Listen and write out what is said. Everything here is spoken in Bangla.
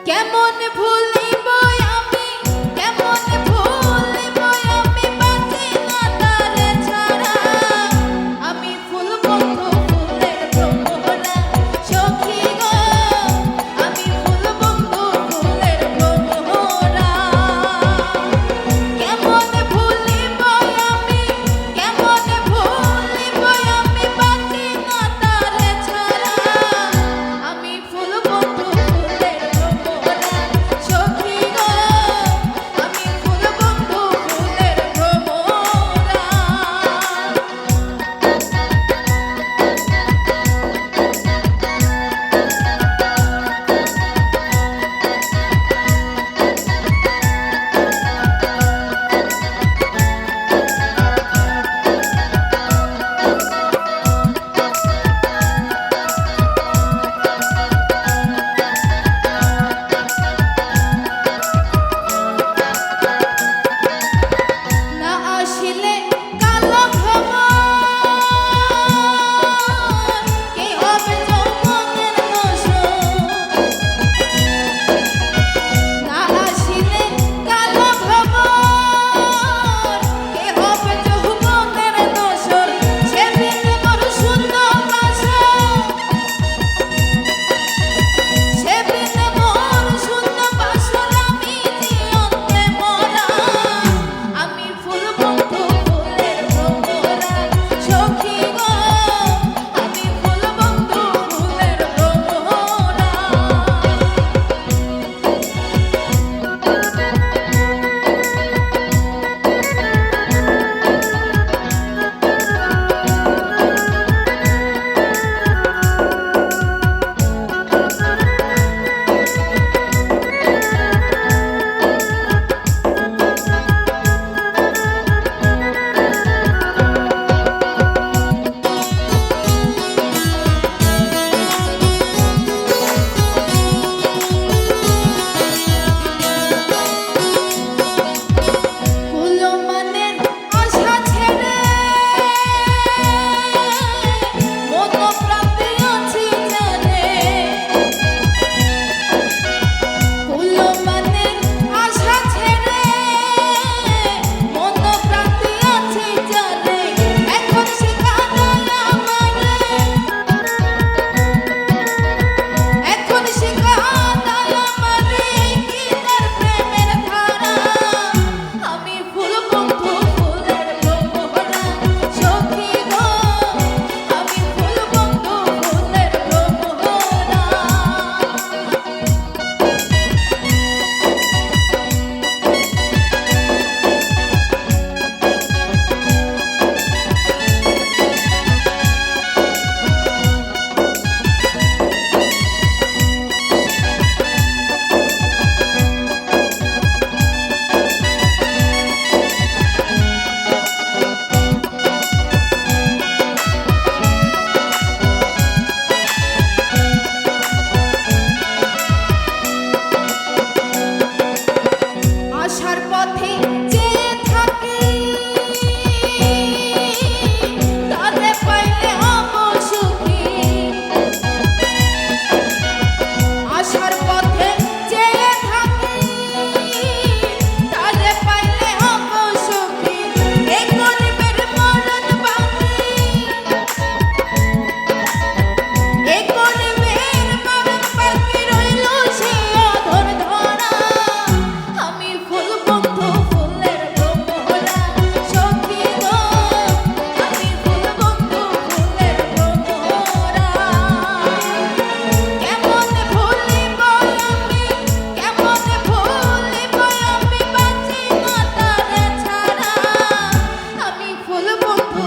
কেমন ভুলিব আমি, কেমন ভুলিব আমি, বাঁচি না তারে ছাড়া। আমি ফুল বন্ধু ফুলের ভ্রমরা সখী গো, আমি ফুল বন্ধু ফুলের ভ্রমরা। কেমন ভুলিব আমি, কেমন ভুলিব আমি, বাঁচি না তারে ছাড়া। আমি ফুল বন্ধু ফুলের ভ্রমরা সখী গো, আমি ফুল বন্ধু ফুলের ভ্রমরা। না আসিলে কালো ভ্রমর, কি হবে যৌবনের দোষর। না আসিলে কালো ভ্রমর, কি হবে যৌবনের দোষর। সেদিন মোর শূন্য বাসর, সেদিন মোর শূন্য বাসর, আমি জীবনে মরা। আমি ফুল বন্ধু ফুলের ভ্রমরা সখী গো, আমি ফুল বন্ধু ফুলের ভ্রমরা। কুলমানের আশা ছেড়ে মন প্রান্তে আছি জানে। কুলমানের আশা ছেড়ে মন প্রান্তে আছি জানে। এখন শিখা দেয় আমারে, এখন শিখা দেয় আমারে কি তার প্রেমের ধারা। আমি ফুল বন্ধু ফুলের ভ্রমরা সখী গো, আমি ফুল বন্ধু ফুলের ভ্রমরা। আশার পথে চেয়ে থাকি, তারে পাইলে হব সুখী। আশার পথে চেয়ে থাকি, তারে পাইলে হব সুখী। এই গরিবের মরণ বাকি, এই গরিবের মরণ বাকি, রইল সে অধর ধরা। আমি ফুল বন্ধু ফুলের ভ্রমরা সখী গো, আমি ফুল বন্ধু ফুলের ভ্রমরা। কেমন ভুলিব আমি, কেমন ভুলিব আমি, বাঁচি না তারে ছাড়া। আমি ফুল বন্ধু